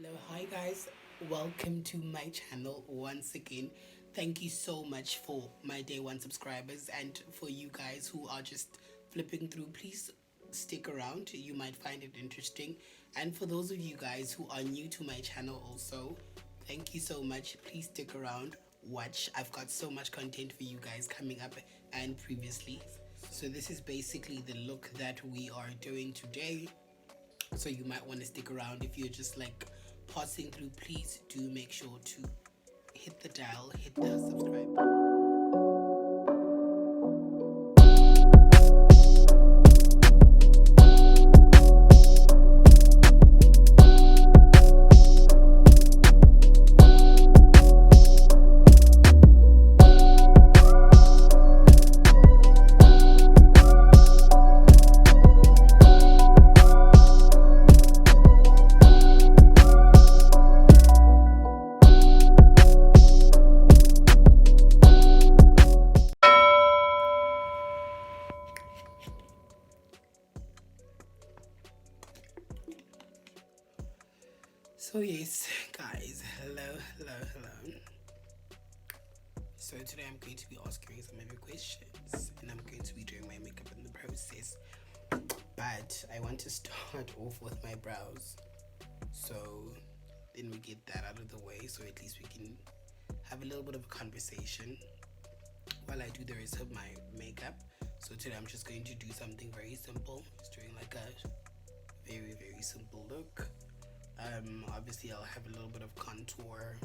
Hello, hi guys, welcome to my channel once again. Thank you so much for my day one subscribers, and for you guys who are just flipping through, please stick around, you might find it interesting. And for those of you guys who are new to my channel also, thank you so much. Please stick around, watch. I've got so much content for you guys coming up and previously. So this is basically the look that we are doing today, so you might want to stick around. If you're just like passing through, please do make sure to hit the dial, hit the subscribe button. So yes, guys, hello. So today I'm going to be answering some of your questions, and I'm going to be doing my makeup in the process. But I want to start off with my brows, so then we get that out of the way, so at least we can have a little bit of a conversation while I do the rest of my makeup. So today I'm just going to do something very simple, just doing like a very simple look. Obviously I'll have a little bit of contour.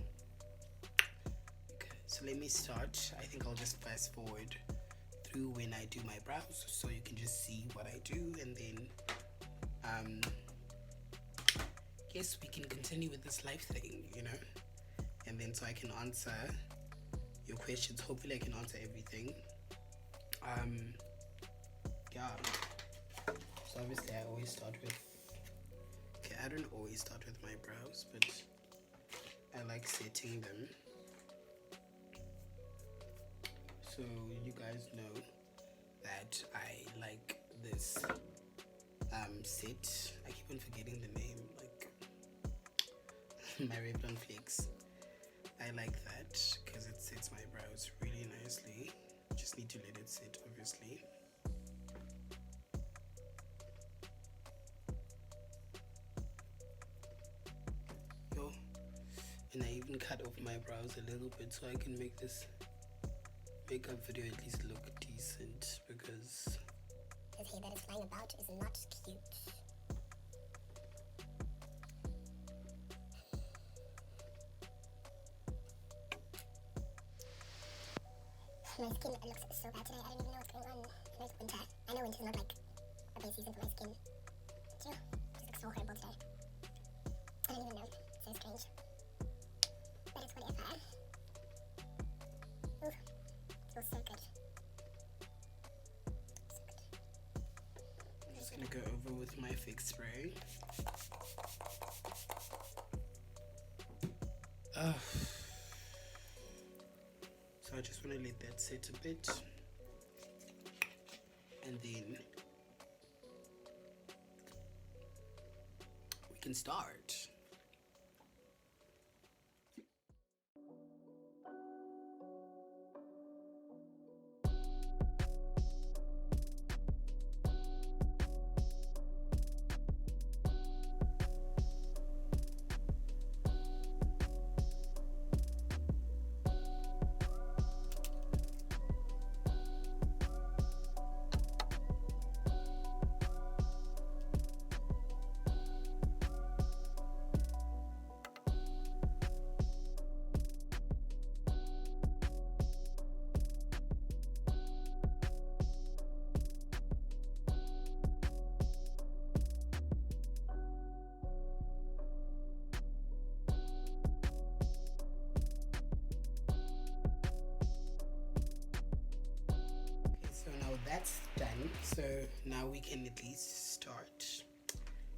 Okay, so let me start. I think I'll just fast forward through when I do my brows, so you can just see what I do, and then yes, we can continue with this life thing, and then so I can answer your questions. Hopefully I can answer everything. Yeah, so obviously I always start with, I don't always start with my brows, but I like setting them. So you guys know that I like this set. I keep on forgetting the name, like my Revlon Flakes. I like that because it sets my brows really nicely. Just need to let it sit, obviously. And I even cut off my brows a little bit so I can make this makeup video at least look decent, because his hair that is flying about is not cute. My skin looks so bad today. I don't even know what's going on. I know it's winter. I know winter's not like a bad season for my skin. But it just looks so horrible today. I don't even know. So strange. But it's whatever. Ooh, it feels so good. So good. I'm just gonna go over with my fix spray. So I just want to let that sit a bit, and then we can start. So now that's done, so now we can at least start.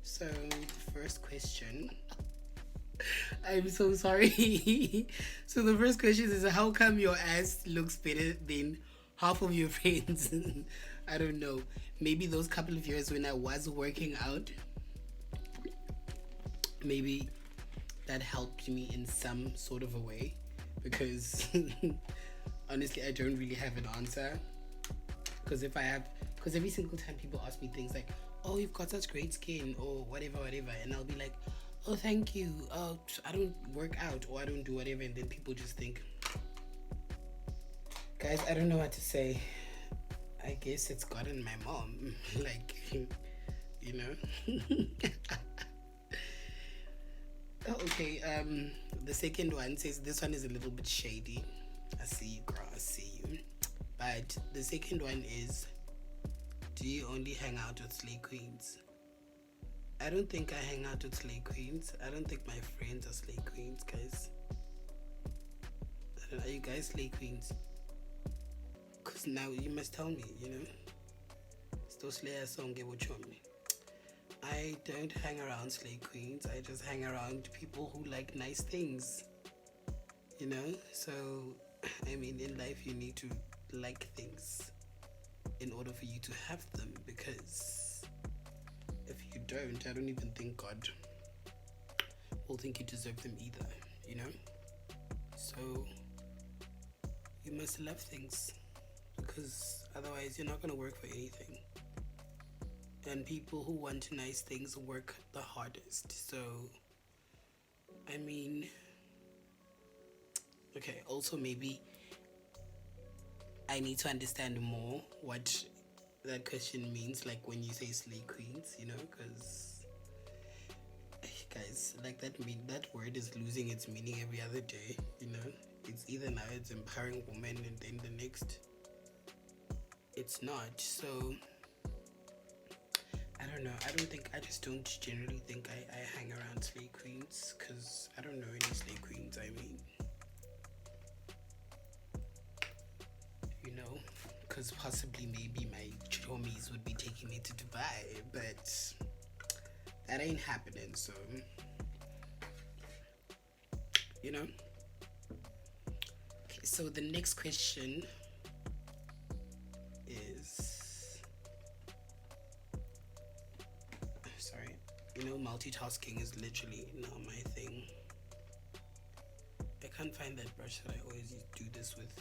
So the first question, I'm so sorry. So the first question is, how come your ass looks better than half of your friends? I don't know, maybe those couple of years when I was working out, maybe that helped me in some sort of a way, because honestly I don't really have an answer. Because every single time people ask me things like, oh, you've got such great skin or whatever, and I'll be like, oh, thank you, I don't work out or I don't do whatever, and then people just think, guys, I don't know what to say. I guess it's gotten my mom. Like, you know. Okay, the second one says, this one is a little bit shady. I see you, girl, I see you. But the second one is, do you only hang out with slay queens? I don't think I hang out with slay queens. I don't think my friends are slay queens, guys. Are you guys slay queens? Because now you must tell me, you know. Still slay a song, get what you want me. I don't hang around slay queens. I just hang around people who like nice things, you know. So I mean, in life you need to like things in order for you to have them, because if you don't, I don't even think God will think you deserve them either, you know. So you must love things, because otherwise you're not going to work for anything. And people who want nice things work the hardest. So I mean, okay, also maybe I need to understand more what that question means, like when you say slay queens, you know, because guys, like that word is losing its meaning every other day, you know. It's either now it's empowering women and then the next it's not. So I don't know. I just don't generally think I hang around slay queens, because I don't know any slay queens. I mean, you know, because possibly maybe my homies would be taking me to Dubai, but that ain't happening. So, you know. Okay, so the next question is, sorry, you know, multitasking is literally not my thing. I can't find that brush that I always do this with.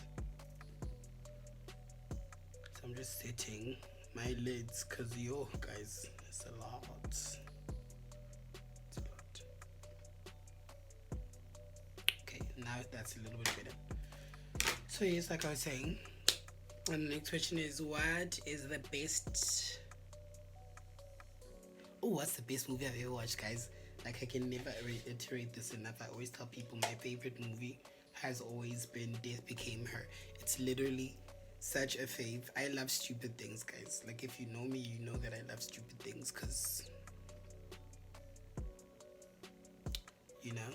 So I'm just setting my lids, because yo, guys, it's a lot. It's a lot. Okay, now that's a little bit better. So yes, like I was saying, and the next question is, what is the best... Oh, what's the best movie I've ever watched, guys? Like, I can never reiterate this enough. I always tell people my favorite movie has always been Death Became Her. It's literally such a fave. I love stupid things, guys. Like, if you know me, you know that I love stupid things, because, you know,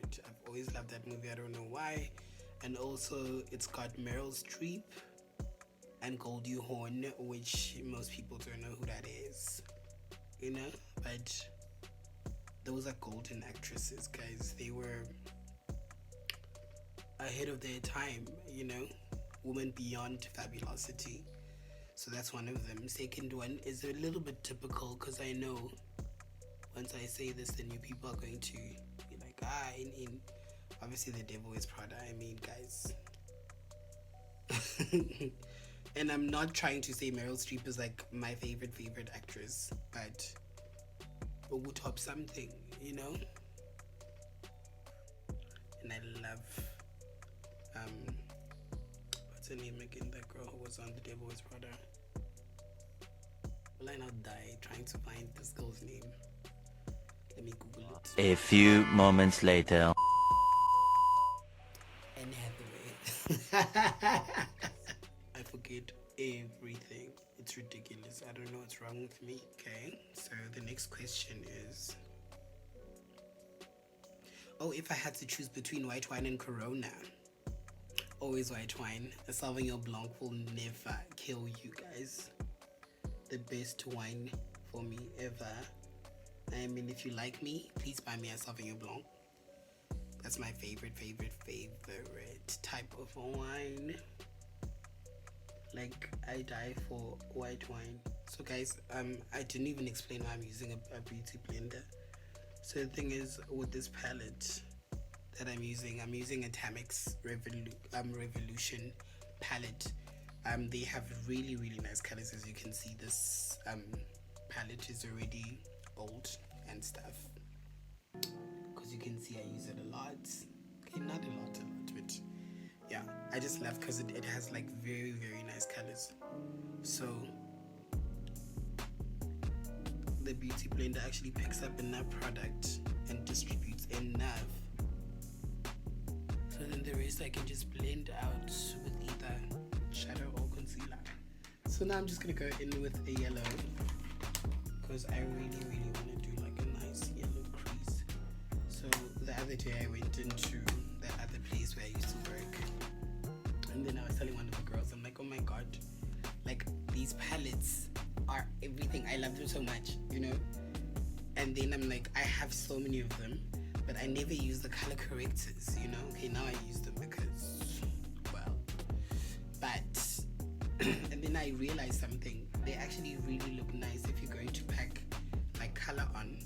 I've always loved that movie. I don't know why. And also, it's got Meryl Streep and Goldie Hawn, which most people don't know who that is, you know, but those are golden actresses, guys. They were ahead of their time, you know, women beyond fabulosity. So that's one of them. Second one is a little bit typical, because I know once I say this, the new people are going to be like, in obviously The Devil Wears Prada. I mean, guys. And I'm not trying to say Meryl Streep is like my favorite actress, but who top something, you know. And I love what's her name again, that girl who was on The Devil Wears Prada. Will I not die trying to find this girl's name? Let me Google it. A few moments later. Anne Hathaway. I forget everything. It's ridiculous. I don't know what's wrong with me. Okay, so the next question is, oh, if I had to choose between white wine and Corona, always white wine. A Sauvignon Blanc will never kill you, guys. The best wine for me ever. I mean, if you like me, please buy me a Sauvignon Blanc. That's my favorite type of wine. Like, I die for white wine. So guys, I didn't even explain why I'm using a beauty blender. So the thing is, with this palette that I'm using a Tamex Revolution palette. They have really nice colors. As you can see, this palette is already old and stuff, because you can see I use it a lot. Okay, not a lot, but yeah, I just love because it has like very nice colors. So the beauty blender actually picks up enough product and distributes enough, so then the rest I can just blend out with either shadow or concealer. So now I'm just gonna go in with a yellow, because I really want to do like a nice yellow crease. So the other day I went into that other place where I used to work, and then I was telling one of the girls, I'm like, oh my god, like these palettes are everything. I love them so much, you know. And then I'm like, I have so many of them, but I never use the color correctors, you know. Okay, now I use them because, well, but and then I realized something. They actually really look nice if you're going to pack like color on.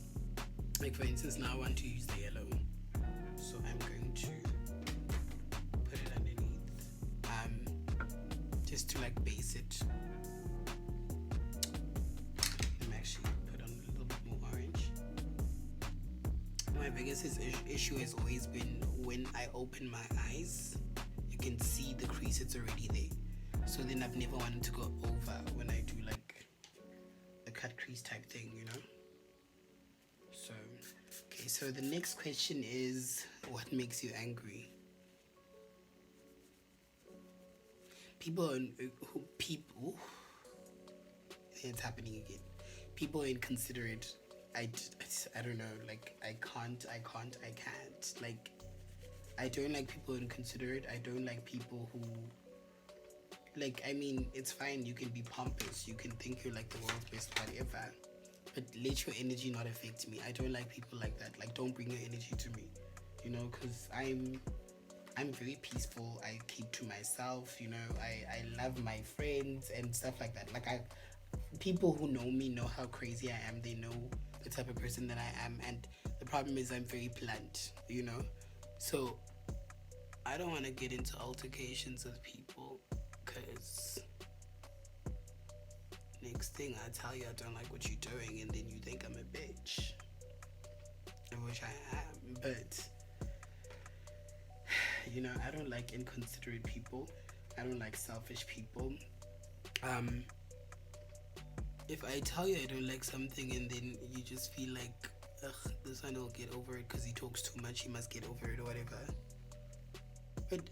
Like for instance, now I want to use the yellow, so I'm going to put it underneath, just to like base it. Let me actually put on a little bit more orange. My biggest issue has always been when I open my eyes, you can see the crease, it's already there. So then I've never wanted to go over when I do like the cut crease type thing, you know. So okay, so the next question is, what makes you angry? People it's happening again. People are inconsiderate. I don't know, like I can't. Like, I don't like people inconsiderate. I don't like people who, like, I mean, it's fine, you can be pompous, you can think you're like the world's best whatever, but let your energy not affect me. I don't like people like that. Like, don't bring your energy to me, you know, because I'm very peaceful. I keep to myself, you know. I love my friends and stuff like that. Like, people who know me know how crazy I am. They know the type of person that I am, and the problem is I'm very blunt, you know. So I don't want to get into altercations with people, because next thing I tell you I don't like what you're doing, and then you think I'm a bitch, which I am. But you know, I don't like inconsiderate people. I don't like selfish people. If I tell you I don't like something and then you just feel like, ugh, this one will get over it because he talks too much, he must get over it or whatever. But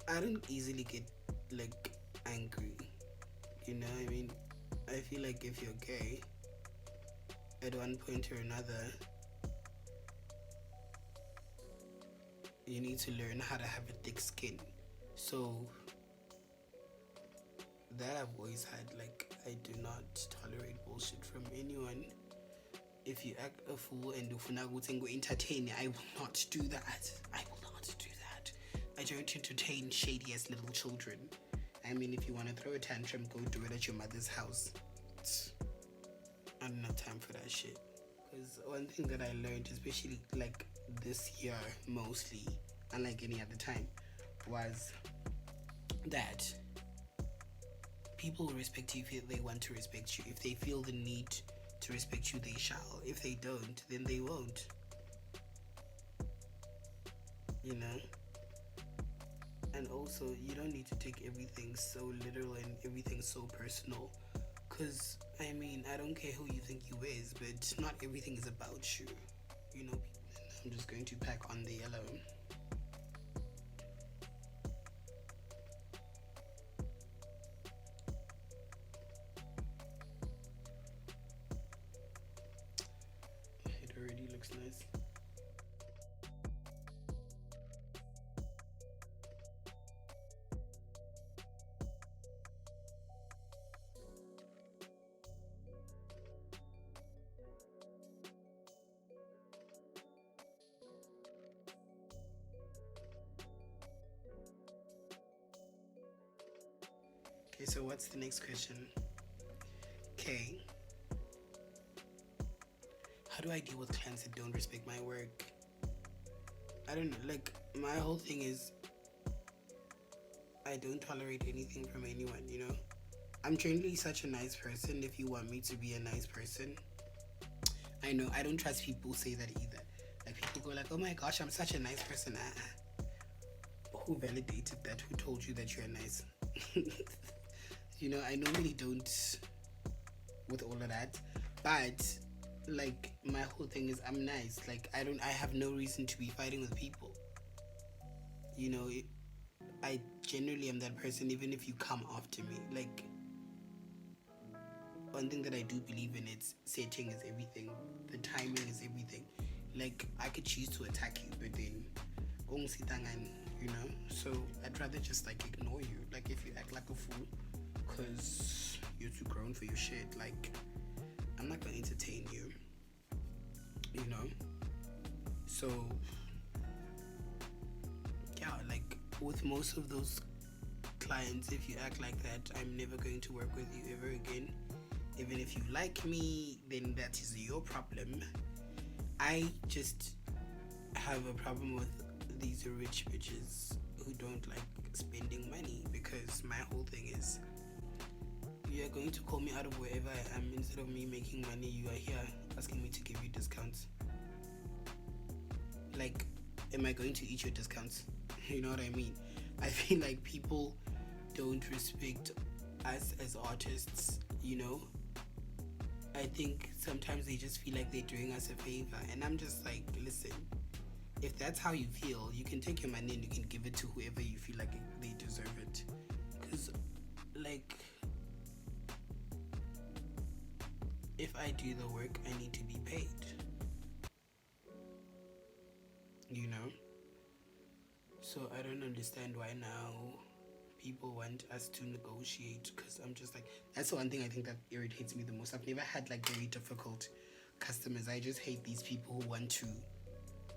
I don't easily get like angry, you know. I mean, I feel like if you're gay, at one point or another, you need to learn how to have a thick skin. So that I've always had. Like, I do not tolerate bullshit from anyone. If you act a fool and do entertain, I will not do that. I will not do that. I don't entertain shady ass little children. I mean, if you want to throw a tantrum, go do it at your mother's house. I don't have time for that shit. Because one thing that I learned, especially like this year mostly, unlike any other time, was that people will respect you if they want to respect you. If they feel the need to respect you, they shall. If they don't, then they won't. You know? And also, you don't need to take everything so literal and everything so personal. Because, I mean, I don't care who you think you is, but not everything is about you. You know? I'm just going to pack on the yellow. It already looks nice. Okay, so what's the next question? Okay. How do I deal with clients that don't respect my work? I don't know. Like, my whole thing is I don't tolerate anything from anyone, you know? I'm generally such a nice person if you want me to be a nice person. I know, I don't trust people who say that either. Like, people go like, oh my gosh, I'm such a nice person. Who validated that? Who told you that you're nice? You know, I normally don't with all of that. But, like, my whole thing is I'm nice. Like, I have no reason to be fighting with people. You know, I generally am that person even if you come after me. Like, one thing that I do believe in, it's setting is everything. The timing is everything. Like, I could choose to attack you, but then you know, so I'd rather just like ignore you. Like, if you act like a fool because you're too grown for your shit, like, I'm not gonna entertain you, you know. So yeah, like with most of those clients, if you act like that, I'm never going to work with you ever again. Even if you like me, then that is your problem. I just have a problem with these rich bitches who don't like spending money, because my whole thing is, you are going to call me out of wherever I am. Instead of me making money, you are here asking me to give you discounts. Like, am I going to eat your discounts? You know what I mean? I feel like people don't respect us as artists, you know? I think sometimes they just feel like they're doing us a favor, and I'm just like, listen, if that's how you feel, you can take your money and you can give it to whoever you feel like they deserve it. Because, like, if I do the work, I need to be paid, you know? So I don't understand why now people want us to negotiate, because I'm just like, that's the one thing I think that irritates me the most. I've never had like very difficult customers. I just hate these people who want to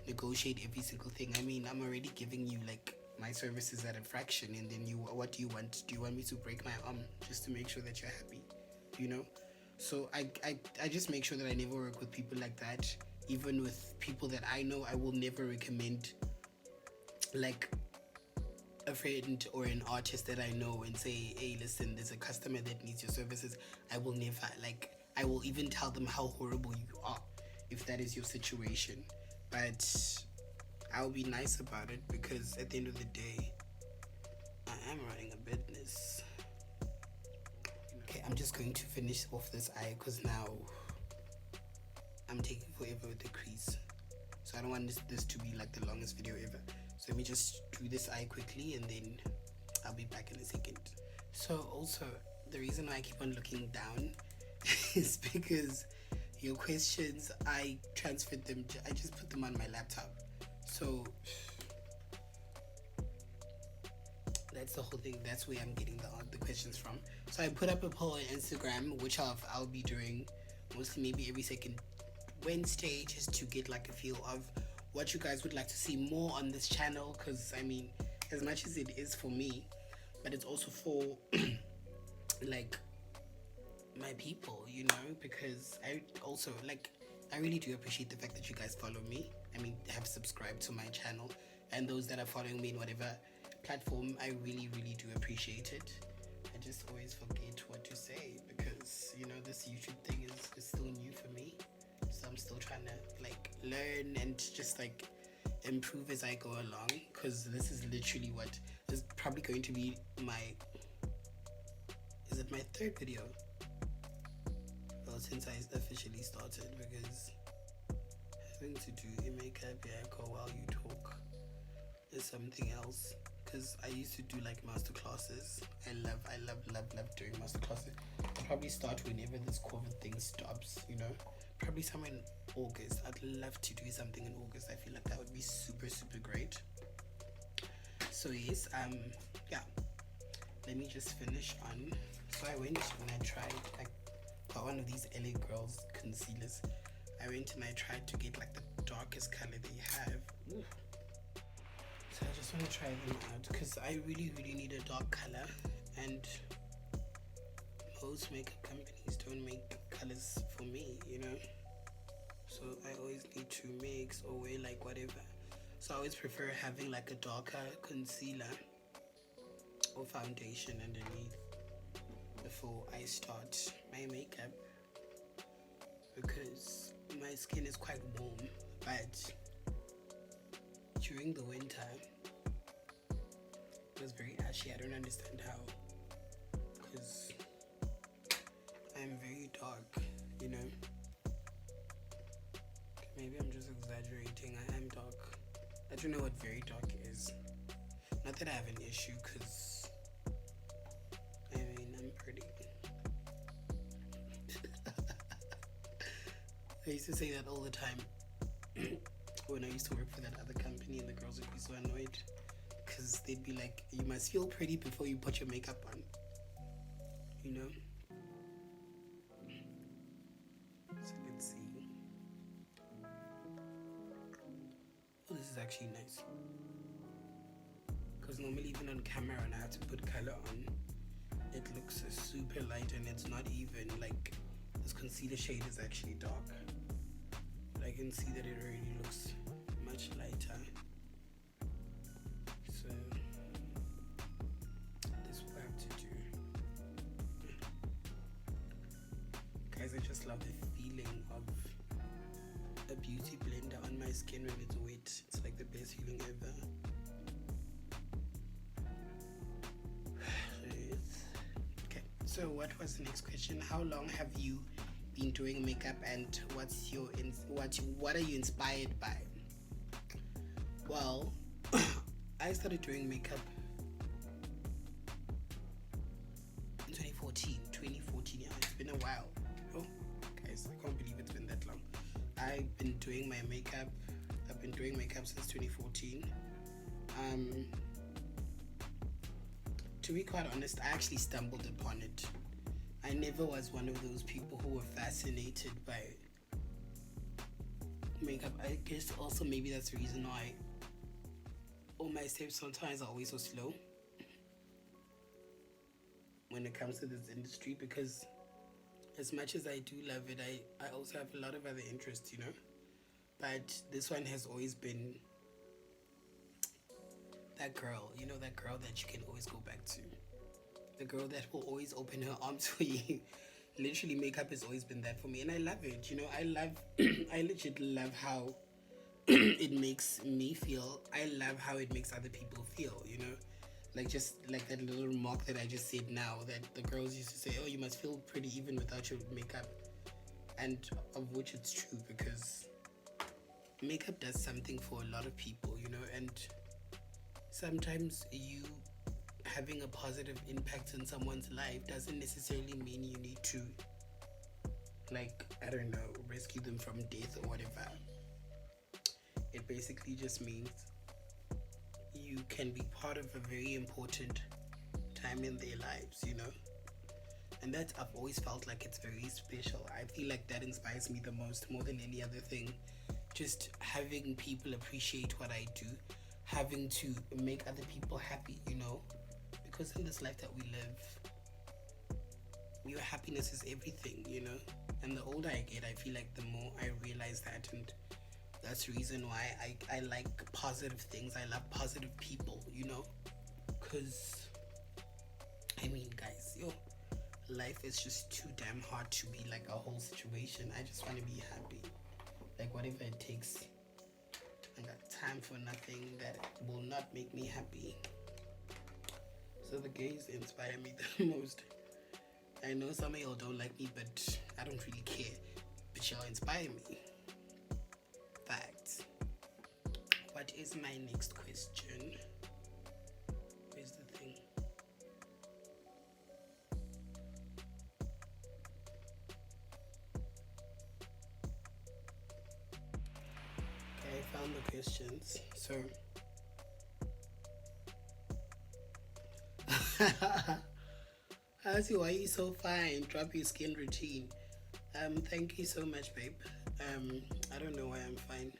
negotiate every single thing. I mean, I'm already giving you like my services at a fraction, and then what do you want? Do you want me to break my arm just to make sure that you're happy, you know? So I just make sure that I never work with people like that. Even with people that I know, I will never recommend like a friend or an artist that I know and say, hey, listen, there's a customer that needs your services. I will never, like, I will even tell them how horrible you are if that is your situation. But I'll be nice about it, because at the end of the day, I am running a business. Okay, I'm just going to finish off this eye, because now I'm taking forever with the crease. So I don't want this to be like the longest video ever. So let me just do this eye quickly, and then I'll be back in a second. So also, the reason why I keep on looking down is because your questions, I transferred them, I just put them on my laptop. So that's the whole thing. That's where I'm getting the questions from. So I put up a poll on Instagram, which I'll be doing mostly maybe every second Wednesday, just to get like a feel of what you guys would like to see more on this channel. Because I mean, as much as it is for me, but it's also for like my people, you know, because I also like, I really do appreciate the fact that you guys follow me. I mean, have subscribed to my channel, and those that are following me in whatever platform, I really do appreciate it. I just always forget what to say, because you know, this YouTube thing is still new for me, so I'm still trying to like learn and just like improve as I go along, because this is literally what is probably going to be my, is it my third video? Well, since I officially started, because having to do a makeup while you talk is something else. Because I used to do like master classes. I love doing master classes. I'll probably start whenever this COVID thing stops, you know, probably somewhere in August. I'd love to do something in August. I feel like that would be super great. So yes, yeah, let me just finish on. So I went and I tried, I got one of these LA Girls concealers. I went and I tried to get like the darkest color they have. Ooh. So I just want to try them out, because I really need a dark color, and most makeup companies don't make colors for me, you know. so I always need to mix or wear like whatever. So I always prefer having like a darker concealer or foundation underneath before I start my makeup, because my skin is quite warm, but during the winter it was very ashy. I don't understand how, because I'm very dark, you know. Maybe I'm just exaggerating. I am dark. I don't know what very dark is. Not that I have an issue, because I mean, I'm pretty. I used to say that all the time when I used to work for that other company, and the girls would be so annoyed because they'd be like, you must feel pretty before you put your makeup on, you know. So let's see. Oh, this is actually nice, because normally even on camera when I have to put color on, it looks super light, and it's not even like, this concealer shade is actually dark, but I can see that it already looks much lighter. So this will have to do. Guys, I just love the feeling of a beauty blender on my skin when it's wet. It's like the best feeling ever. Okay, so what was the next question? How long have you been doing makeup, and what are you inspired by? Well, I started doing makeup in 2014. Yeah, it's been a while. Oh, guys, I can't believe it's been that long. I've been doing makeup since 2014. To be quite honest, I actually stumbled upon it. I never was one of those people who were fascinated by makeup. I guess also maybe that's the reason why all my steps sometimes are always so slow when it comes to this industry, because as much as I do love it, I also have a lot of other interests, you know. But this one has always been that girl, you know, that girl that you can always go back to. The girl that will always open her arms for you. Literally, makeup has always been that for me, and I love it, you know. I legit love how it makes me feel. I love how it makes other people feel, you know. Like, just like that little remark that I just said now, that the girls used to say, oh, you must feel pretty even without your makeup. And of which it's true, because makeup does something for a lot of people, you know. And sometimes you having a positive impact in someone's life doesn't necessarily mean you need to, like, I don't know, rescue them from death or whatever. It basically just means you can be part of a very important time in their lives, you know. And that, I've always felt like it's very special. I feel like that inspires me the most, more than any other thing. Just having people appreciate what I do, having to make other people happy, you know. Because in this life that we live, your happiness is everything, you know. And the older I get, I feel like the more I realize that. And that's the reason why I like positive things. I love positive people, you know. Because, I mean, guys, life is just too damn hard to be like a whole situation. I just want to be happy. Like, whatever it takes. I got time for nothing that will not make me happy. So the gays inspire me the most. I know some of y'all don't like me, but I don't really care. But y'all inspire me. Facts. What is my next question? Where's the thing? Okay, I found the questions. So How's you? Why are you so fine? Drop your skin routine. Thank you so much, babe. I don't know why I'm fine.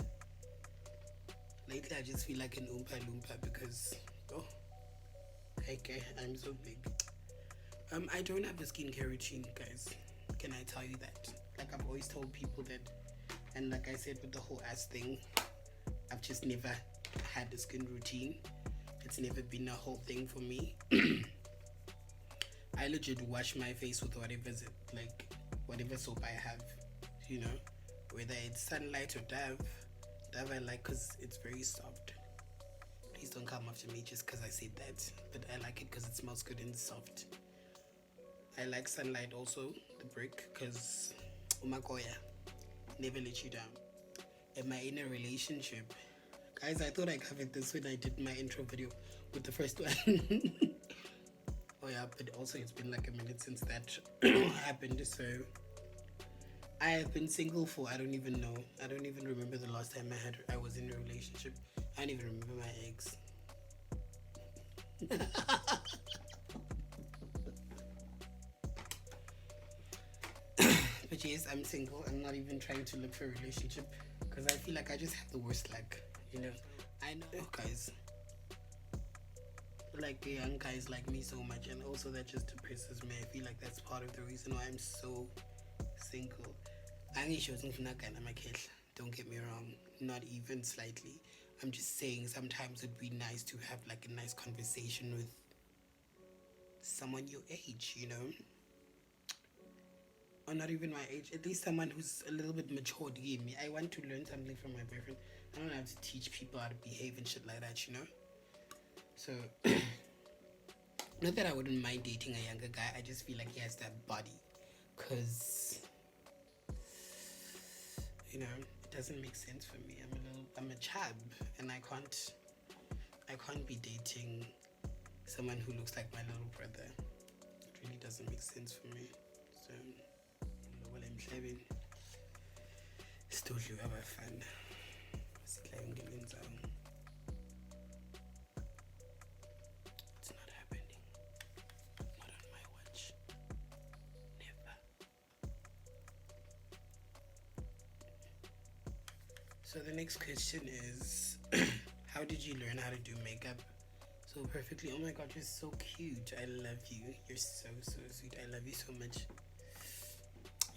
Lately, I just feel like an Oompa Loompa because, okay, I'm so big. I don't have a skincare routine, guys. Can I tell you that? Like, I've always told people that And like I said with the whole ass thing, I've just never had a skin routine. It's never been a whole thing for me. I legit wash my face with whatever soap I have, you know, whether it's Sunlight or Dove. Dove I like because it's very soft. Please don't come after me just because I said that, but I like it because it smells good and soft. I like Sunlight also, the brick, because umakoya, never let you down. Am I in a relationship? Guys, I thought I covered this when I did my intro video with the first one. Oh yeah, but also it's been like a minute since that happened, so I have been single for I don't even know. I don't even remember the last time I was in a relationship. I don't even remember my ex. But yes, I'm single. I'm not even trying to look for a relationship because I feel like I just have the worst luck, you know. I know guys, like young guys like me so much, and also that just depresses me. I feel like that's part of the reason why I'm so single. Don't get me wrong, not even slightly. I'm just saying sometimes it'd be nice to have like a nice conversation with someone your age, you know, or not even my age, at least someone who's a little bit mature to give me. I want to learn something from my boyfriend. I don't have to teach people how to behave and shit like that, you know. So not that I wouldn't mind dating a younger guy, I just feel like he has that body, because you know, it doesn't make sense for me. I'm a chab, and I can't be dating someone who looks like my little brother. It really doesn't make sense for me. So well, I'm having still you have fun. It's not happening. Not on my watch. Never. So the next question is, how did you learn how to do makeup so perfectly? Oh my god, you're so cute. I love you. You're so sweet. I love you so much.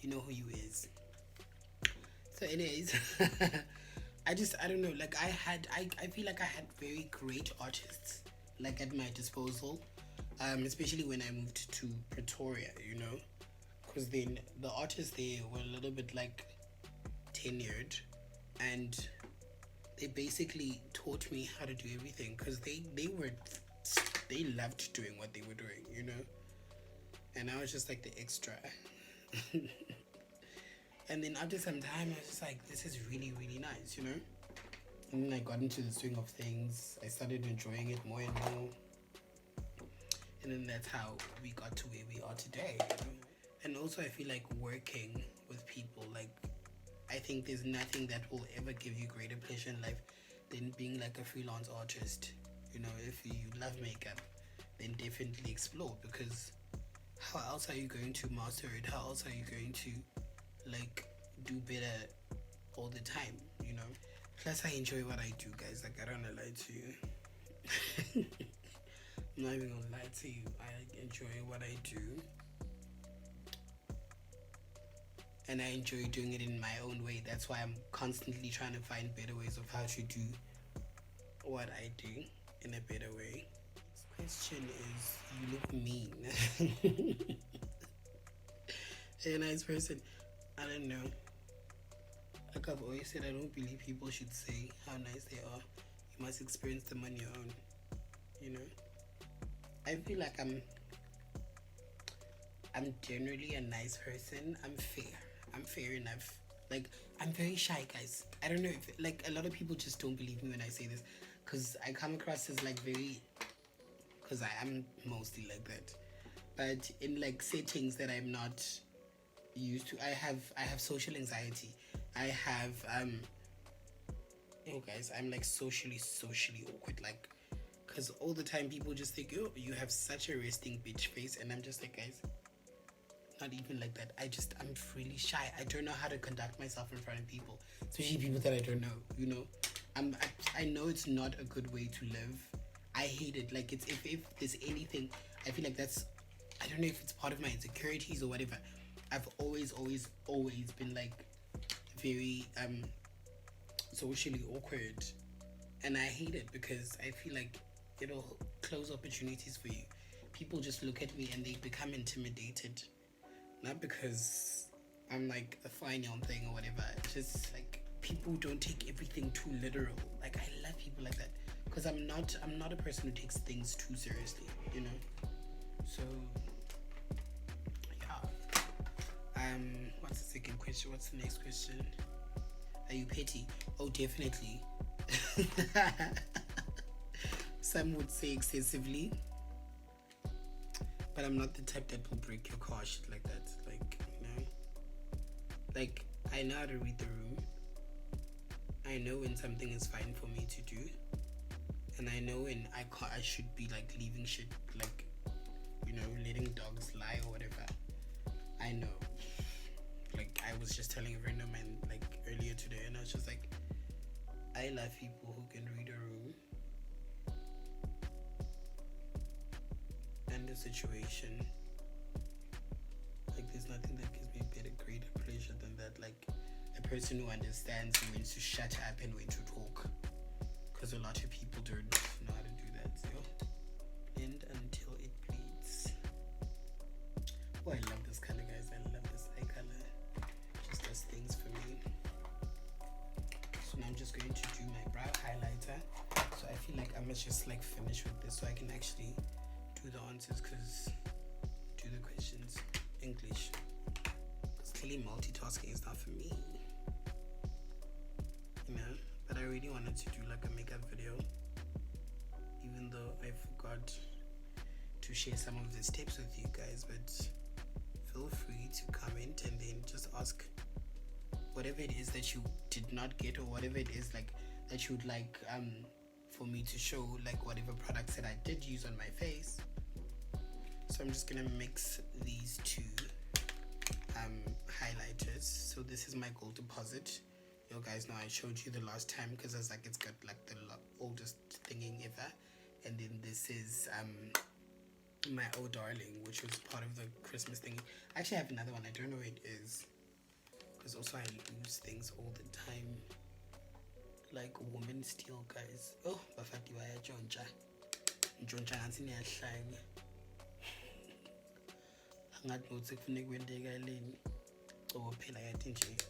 You know who you is. So anyways, I don't know, like I feel like I had very great artists like at my disposal, especially when I moved to Pretoria, you know, because then the artists there were a little bit like tenured, and they basically taught me how to do everything because they loved doing what they were doing, you know, and I was just like the extra. And then after some time I was just like, this is really nice, you know. And then I got into the swing of things. I started enjoying it more and more, and then that's how we got to where we are today, you know? And also I feel like working with people, like I think there's nothing that will ever give you greater pleasure in life than being like a freelance artist. You know, if you love makeup, then definitely explore, because how else are you going to master it? How else are you going to like do better all the time, you know? Plus I enjoy what I do, guys. Like, I don't wanna lie to you. I'm not even gonna lie to you. I enjoy what I do, and I enjoy doing it in my own way. That's why I'm constantly trying to find better ways of how to do what I do in a better way. This question is, you look mean. A nice person. I don't know. Like I've always said, I don't believe people should say how nice they are. You must experience them on your own, you know. I feel like I'm generally a nice person. I'm fair enough. Like, I'm very shy, guys. I don't know if, like, a lot of people just don't believe me when I say this, because I come across as like very, because I am mostly like that. But in like settings that I'm not used to, I have social anxiety. I have guys, I'm like socially awkward, like, because all the time people just think, oh, you have such a resting bitch face, and I'm just like, guys, not even like that. I'm really shy. I don't know how to conduct myself in front of people, especially people that I don't know, you know. I know it's not a good way to live. I hate it. Like, it's if there's anything, I feel like that's, I don't know if it's part of my insecurities or whatever. I've always been like very socially awkward, and I hate it because I feel like it'll close opportunities for you. People just look at me and they become intimidated, not because I'm like a fine young thing or whatever. It's just like people don't take everything too literal. Like I love people like that because I'm not a person who takes things too seriously, you know. So yeah. What's the second question? What's the next question? Are you petty? Oh, definitely. Some would say excessively, but I'm not the type that will break your car, shit like that. Like, you know, like I know how to read the room. I know when something is fine for me to do, and I know when I should be like leaving shit, like, you know, letting dogs lie or whatever. I know. Like I was just telling a random man like earlier today, and I was just like, I love people who can read a room and the situation. Like there's nothing that gives me better, greater pleasure than that. Like a person who understands when to shut up and when to talk. Because a lot of people don't know how to do that. So blend until it bleeds. Oh, I love this color, guys. I love this eye color. Just does things for me. So now I'm just going to do my brow highlighter. So I feel like I must just like finish with this so I can actually do the answers, because do the questions English, because clearly multitasking is not for me, you know. But I really wanted to do like a makeup video, even though I forgot to share some of the steps with you guys. But feel free to comment and then just ask whatever it is that you did not get, or whatever it is like that you would like for me to show, like whatever products that I did use on my face. So I'm just gonna mix these two highlighters. So this is my gold deposit. You guys know I showed you the last time because I was like, it's got like the oldest thingy ever. And then this is my Oh Darling, which was part of the Christmas thing. I actually have another one. I don't know what it is, because also I lose things all the time, like woman steal, guys. Oh, bafati waya jonja nansi niyahlanya. Angathi nothi kufuneka kwenteka leni. Oh phela yathi nje.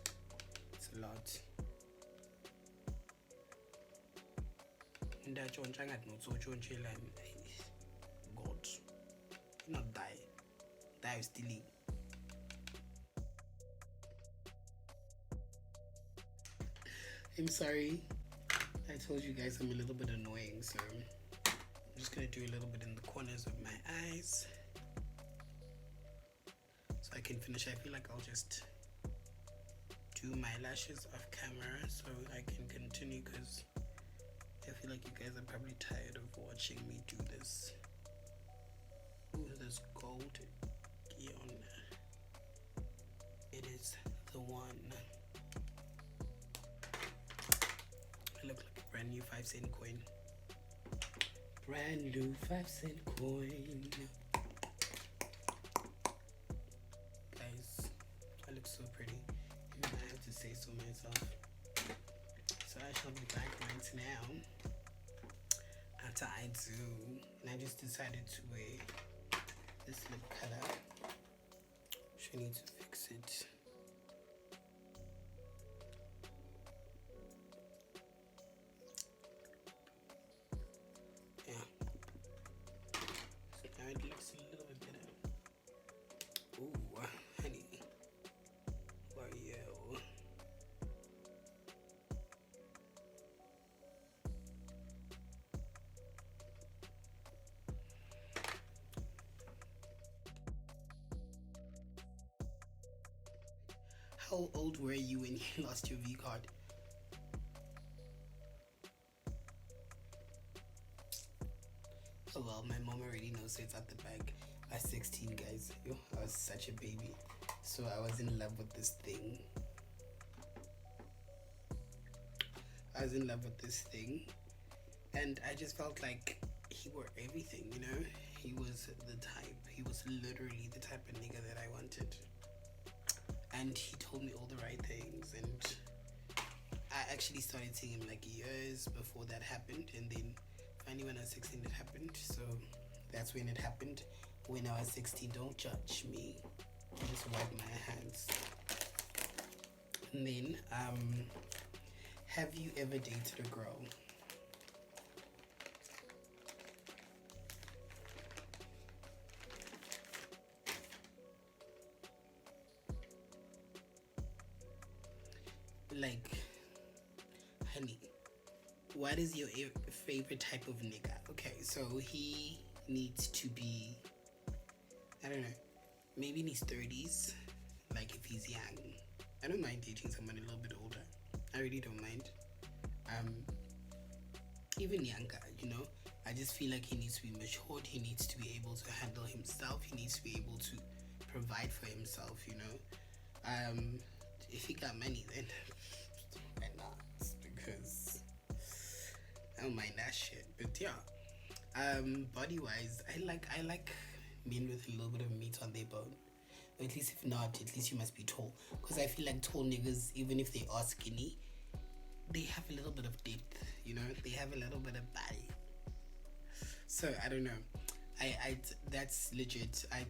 It's a lot. Ndajonsha ngathi nothi utshontshela. God. Not die. Die is stealing. I'm sorry. I told you guys I'm a little bit annoying, so I'm just gonna do a little bit in the corners of my eyes so I can finish. I feel like I'll just do my lashes off camera so I can continue, because I feel like you guys are probably tired of watching me do this. Ooh, this gold on. It is the one. I look like a brand new 5-cent coin. Brand new 5-cent coin. Guys, I look so pretty. Even I have to say so myself. So I shall be back right now. After I do, and I just decided to wear this lip color. She needs to fix it. Yeah. So now it looks a little bit better. Ooh, honey. Where are you? How old were you when you lost your V card? Oh well, my mom already knows, so it's at the back. I was 16, guys. Yo, I was such a baby. So I was in love with this thing. And I just felt like he were everything, you know? He was the type. He was literally the type of nigga that I wanted. and he told me all the right things, and I actually started seeing him like years before that happened, and then finally when I was 16 it happened. So that's when it happened. When I was 16, don't judge me. Just wipe my hands. And then, have you ever dated a girl? Like, honey, what is your favorite type of nigga? Okay, so he needs to be, I don't know, maybe in his 30s, like if he's young. I don't mind dating someone a little bit older. I really don't mind. Even younger, you know. I just feel like he needs to be matured. He needs to be able to handle himself. He needs to be able to provide for himself, you know. If he got money, then why not? Because I don't mind that shit. But yeah, body wise, I like men with a little bit of meat on their bone. Or at least if not, at least you must be tall. Because I feel like tall niggas, even if they are skinny, they have a little bit of depth, you know. They have a little bit of body. So I don't know. I that's legit. I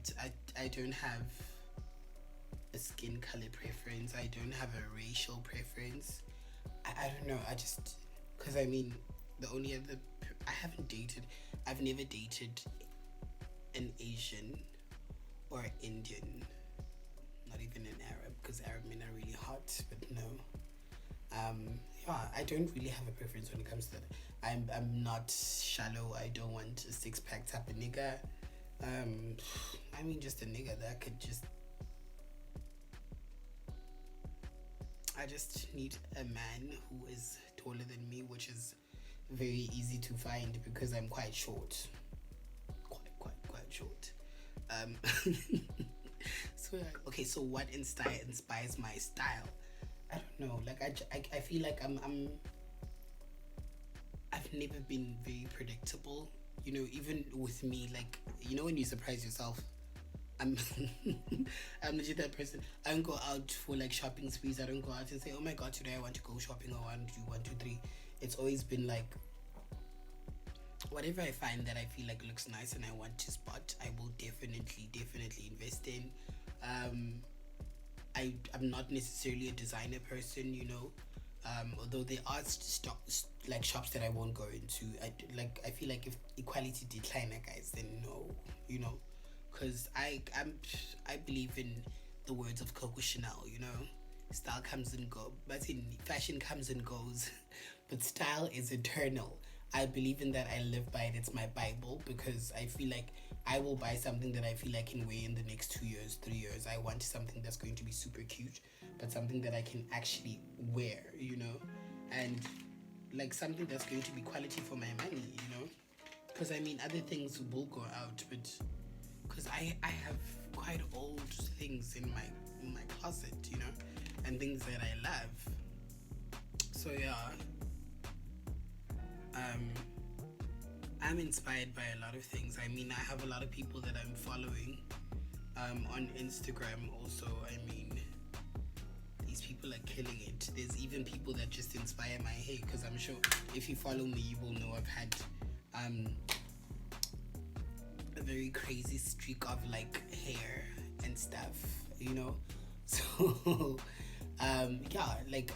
don't have a skin color preference. I don't have a racial preference. I don't know. I just, because I mean, the only other I've never dated an Asian or Indian, not even an Arab, because Arab men are really hot. But no, yeah, I don't really have a preference when it comes to that. I'm not shallow. I don't want a 6-pack type of nigga. I mean, just a nigga that could just. I just need a man who is taller than me, which is very easy to find because I'm quite short. Quite short. So yeah. Okay, so what inspires my style? I don't know. Like I feel like I've never been very predictable. You know, even with me, like, you know when you surprise yourself. I'm legit that person. I don't go out for like shopping sprees. I don't go out and say, oh my god, today I want to go shopping, or I want to do 1, 2, 3. It's always been like, whatever I find that I feel like looks nice and I want to spot, I will definitely invest in. I'm not necessarily a designer person, you know. Although there are like shops that I won't go into. I feel like if equality decliner, guys, then no, you know. Because I believe in the words of Coco Chanel, you know. Style comes and goes, but fashion comes and goes, but style is eternal. I believe in that. I live by it. It's my Bible, because I feel like I will buy something that I feel I can wear in the next 2 years, 3 years. I want something that's going to be super cute, but something that I can actually wear, you know, and like something that's going to be quality for my money, you know. Because I mean, other things will go out, but because I have quite old things in my closet, you know, and things that I love. So yeah, I'm inspired by a lot of things. I mean, I have a lot of people that I'm following on Instagram also. I mean, these people are killing it. There's even people that just inspire my hair, because I'm sure if you follow me, you will know I've had a very crazy streak of like hair and stuff, you know. So yeah, like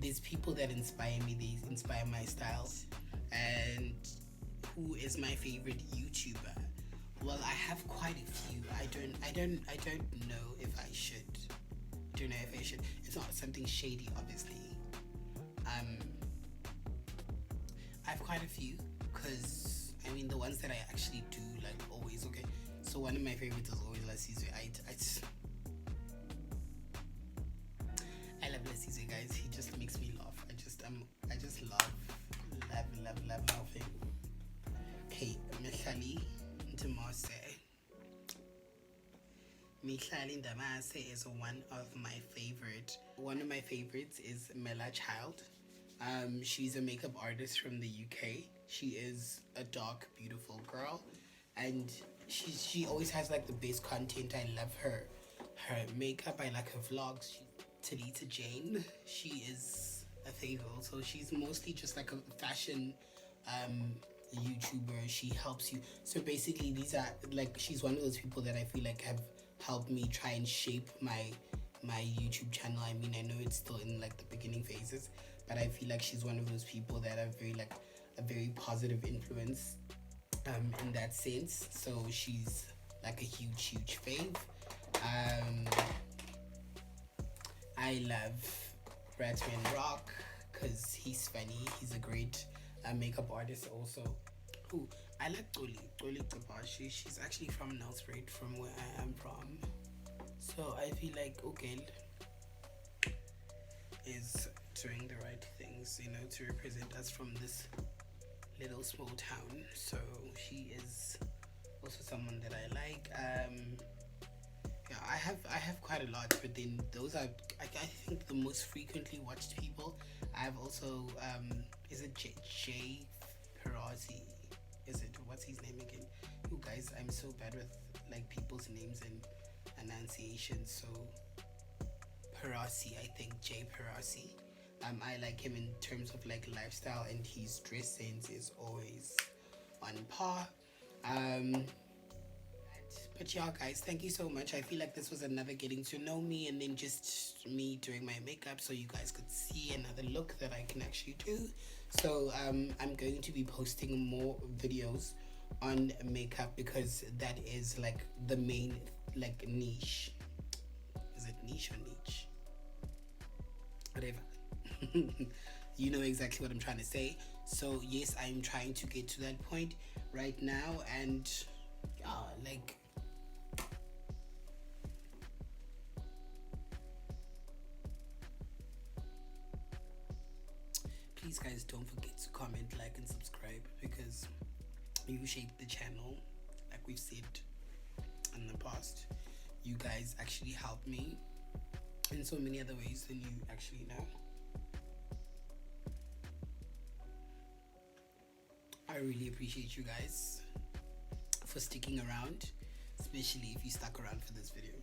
there's people that inspire me. They inspire my style. And who is my favorite YouTuber? Well, I have quite a few. I don't know if I should. I don't know if I should. It's not something shady, obviously. I have quite a few, because I mean the ones that I actually do like always. Okay, so one of my favorites is always Lasizwe. I love Lasizwe, guys. He just makes me laugh. I just love laughing. Okay, Mihlali Ndamase is one of my favorite. One of my favorites is Mela Child. She's a makeup artist from the UK. She is a dark, beautiful girl, and she always has like the best content. I love her her makeup. I like her vlogs. Talita Jane, she is a fave. So she's mostly just like a fashion YouTuber. She helps you. So basically, these are like, she's one of those people that I feel like have helped me try and shape my YouTube channel. I mean, I know it's still in like the beginning phases, but I feel like she's one of those people that are very like a very positive influence in that sense. So she's like a huge fave. I love Bratman Rock because he's funny. He's a great makeup artist also. Who I like Toli Kapashi. She's actually from Nelspruit, from where I am from. So I feel like Ukil is doing the right things, you know, to represent us from this little small town. So she is also someone that I like. Yeah, I have quite a lot, but then those are I think the most frequently watched people. I have also is it Jay Perazzi? Is it, what's his name again? You guys, I'm so bad with like people's names and enunciation. So Perazzi, I think Jay Perazzi. I like him in terms of like lifestyle, and his dress sense is always on par. But yeah, guys, thank you so much. I feel like this was another getting to know me, and then just me doing my makeup, so you guys could see another look that I can actually do. So I'm going to be posting more videos on makeup, because that is like the main like niche. Is it niche or niche? Whatever. You know exactly what I'm trying to say. So yes, I'm trying to get to that point right now, and like, please guys, don't forget to comment, like, and subscribe, because you shape the channel. Like we've said in the past, you guys actually help me in so many other ways than you actually know. I really appreciate you guys for sticking around, especially if you stuck around for this video.